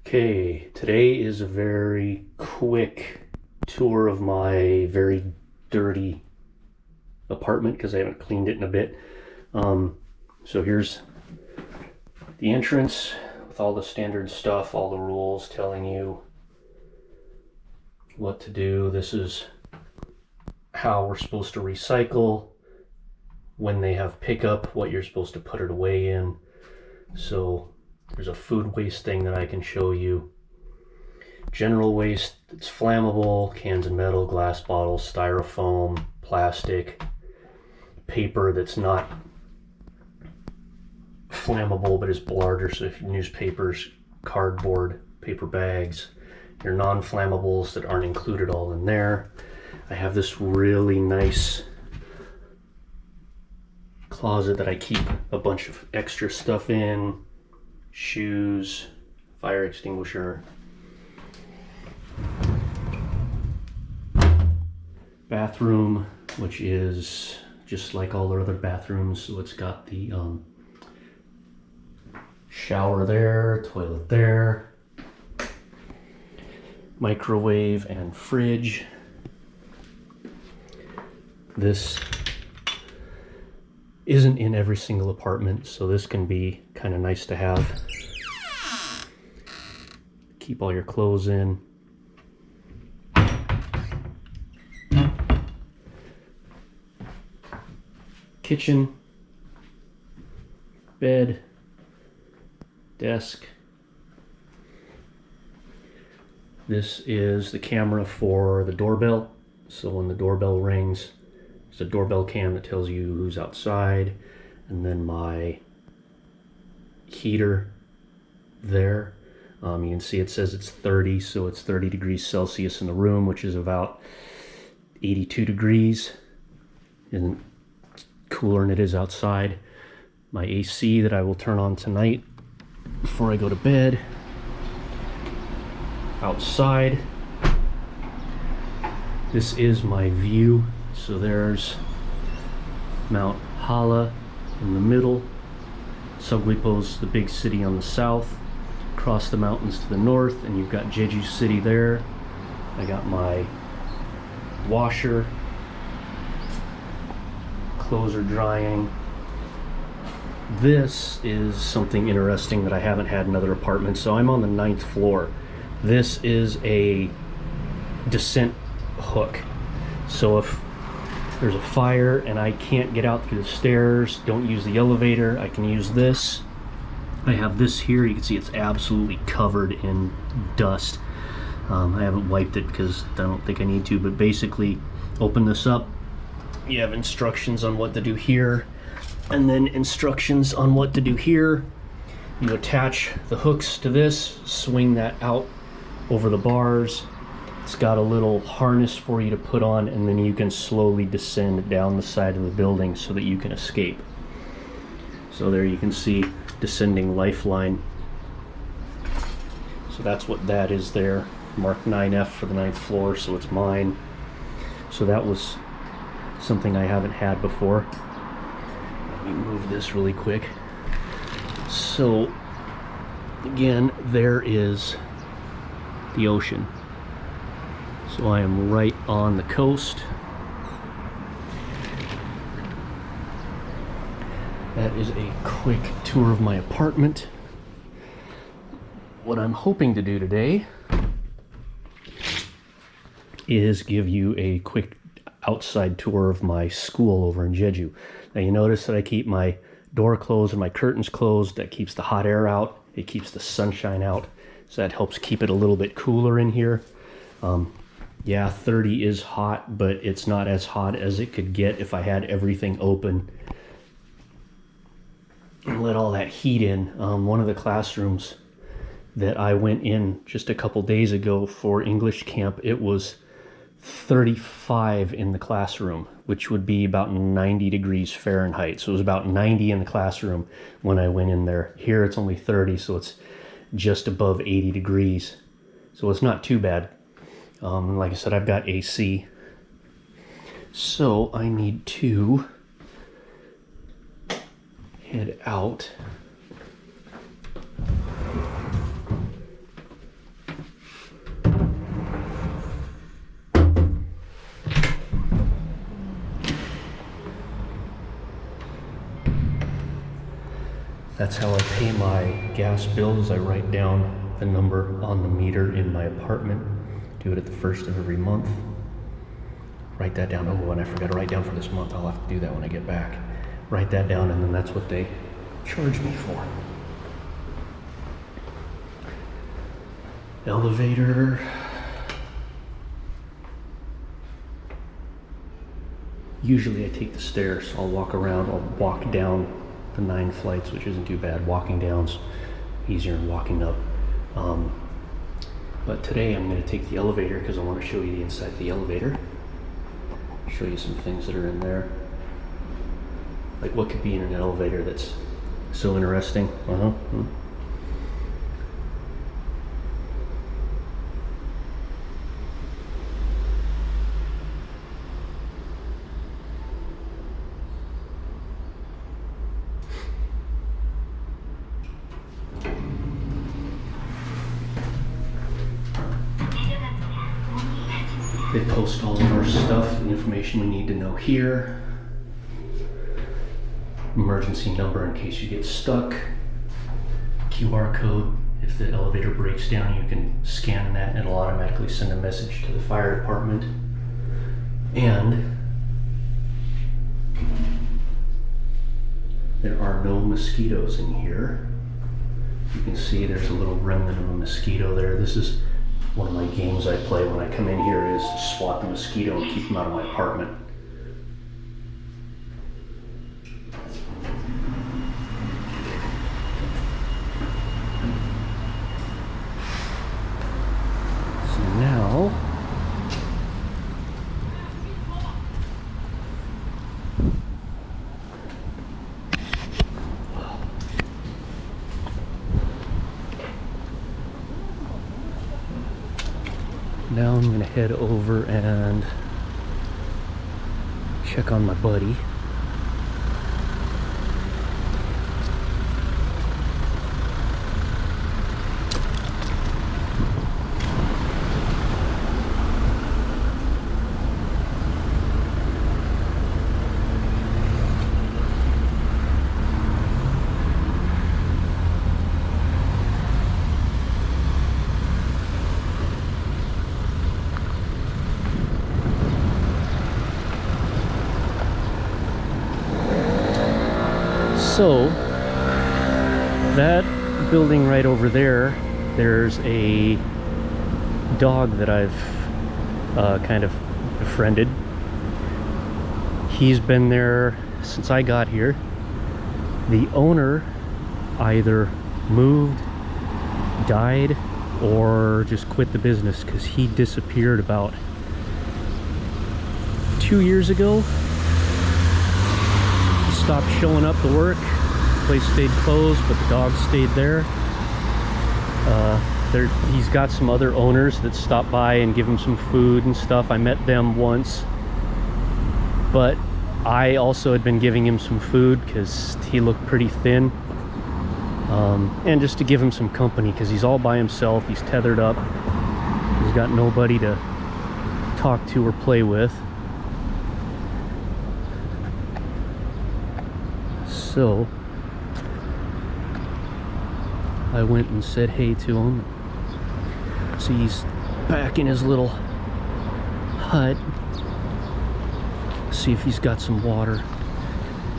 Okay, today is a very quick tour of my very dirty apartment because I haven't cleaned it in a bit. So here's the entrance with all the standard stuff, all the rules telling you what to do. This is how we're supposed to recycle, when they have pickup, what you're supposed to put it away in. So there's a food waste thing that I can show you. General waste, it's flammable, cans of metal, glass bottles, styrofoam, plastic, paper that's not flammable but is larger, so if newspapers, cardboard, paper bags, your non-flammables that aren't included all in there. I have this really nice closet that I keep a bunch of extra stuff in, shoes, fire extinguisher, bathroom, which is just like all the other bathrooms. So it's got the shower there, toilet there, microwave and fridge. This isn't in every single apartment, so this can be kind of nice to have. Keep all your clothes in. Kitchen, bed, desk. This is the camera for the doorbell. So when the doorbell rings, there's a doorbell cam that tells you who's outside. And then my heater there. You can see it says it's 30, so it's 30 degrees Celsius in the room, which is about 82 degrees. And cooler than it is outside. My AC that I will turn on tonight before I go to bed. Outside. This is my view. So there's Mount Hala in the middle. Seogwipo's the big city on the south. Across the mountains to the north, and you've got Jeju City there. I got my washer. Clothes are drying. This is something interesting that I haven't had in other apartments. So I'm on the 9th floor. This is a descent hook. So if there's a fire and I can't get out through the stairs, don't use the elevator, I can use this. I have this here. You can see it's absolutely covered in dust. I haven't wiped it because I don't think I need to, but basically open this up. You have instructions on what to do here, and then instructions on what to do here. You attach the hooks to this, swing that out over the bars. It's got a little harness for you to put on, and then you can slowly descend down the side of the building so that you can escape. So there you can see descending lifeline. So that's what that is there. Marked 9F for the 9th floor, so it's mine. So that was something I haven't had before. Let me move this really quick. So again, there is the ocean. So I am right on the coast. That is a quick tour of my apartment. What I'm hoping to do today is give you a quick outside tour of my school over in Jeju. Now you notice that I keep my door closed and my curtains closed. That keeps the hot air out. It keeps the sunshine out. So that helps keep it a little bit cooler in here. Yeah, 30 is hot, but it's not as hot as it could get if I had everything open and let all that heat in. One of the classrooms that I went in just a couple days ago for English camp, it was 35 in the classroom, which would be about 90 degrees Fahrenheit. So it was about 90 in the classroom when I went in there. Here it's only 30, so it's just above 80 degrees. So it's not too bad. Like I said, I've got AC. So I need to head out That's how I pay my gas bills. I write down the number on the meter in my apartment. Do it at the first of every month. Write that down. Oh, and I forgot to write down for this month. I'll have to do that when I get back. Write that down, and then that's what they charge me for. Elevator. Usually I take the stairs. I'll walk around. I'll walk down the 9 flights, which isn't too bad. Walking down's easier than walking up. But today I'm going to take the elevator because I want to show you the inside of the elevator. Show you some things that are in there. Like what could be in an elevator that's so interesting. They post all of our stuff, the information we need to know here. Emergency number in case you get stuck. QR code. If the elevator breaks down, you can scan that and it'll automatically send a message to the fire department. And there are no mosquitoes in here. You can see there's a little remnant of a mosquito there. This is one of my games I play when I come in here, is swat the mosquito and keep them out of my apartment. So now I'm going to head over and check on my buddy. So, that building right over there, there's a dog that I've kind of befriended. He's been there since I got here. The owner either moved, died, or just quit the business because he disappeared about 2 years ago. Stopped showing up to work. The place stayed closed, but the dog stayed there. He's got some other owners that stop by and give him some food and stuff. I met them once, but I also had been giving him some food because he looked pretty thin, and just to give him some company because he's all by himself. He's tethered up. He's got nobody to talk to or play with. So I went and said hey to him. So he's back in his little hut. See if he's got some water.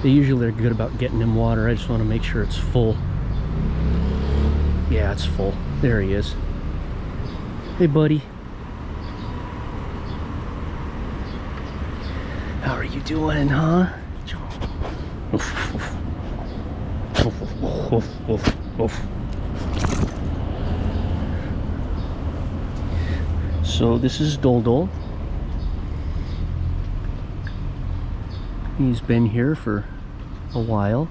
They usually are good about getting him water. I just want to make sure it's full. Yeah, it's full. There he is. Hey, buddy. How are you doing, huh? So this is Doldol. He's been here for a while.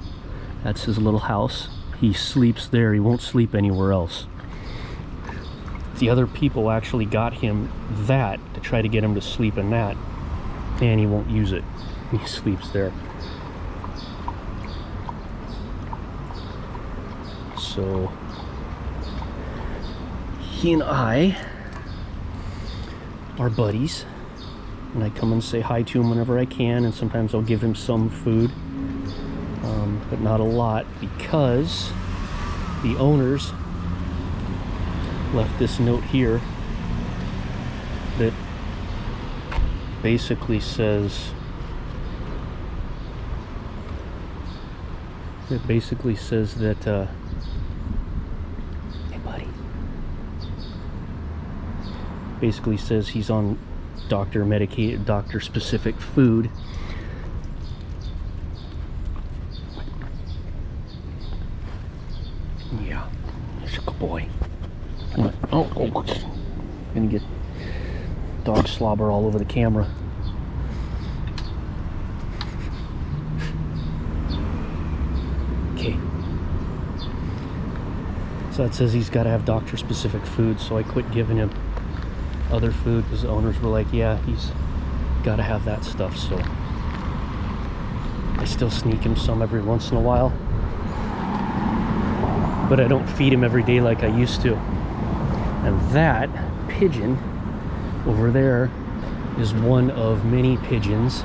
That's his little house. He sleeps there. He won't sleep anywhere else. The other people actually got him that to try to get him to sleep in that, and he won't use it. He sleeps there. So he and I are buddies, and I come and say hi to him whenever I can, and sometimes I'll give him some food. but not a lot, because the owners left this note here that basically says that hey buddy, basically says he's on doctor specific food. Yeah, he's a good boy. Oh, gonna get dog slobber all over the camera. Okay. So it says he's got to have doctor specific food, so I quit giving him other food because the owners were like, yeah, he's got to have that stuff. So I still sneak him some every once in a while, but I don't feed him every day like I used to. And that pigeon over there is one of many pigeons.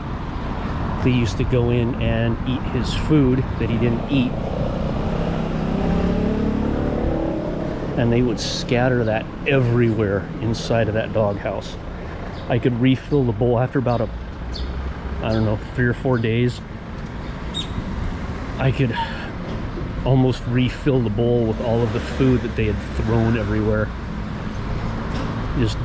They used to go in and eat his food that he didn't eat, and they would scatter that everywhere inside of that doghouse. I could refill the bowl after about I don't know, 3 or 4 days. I could almost refill the bowl with all of the food that they had thrown everywhere. Just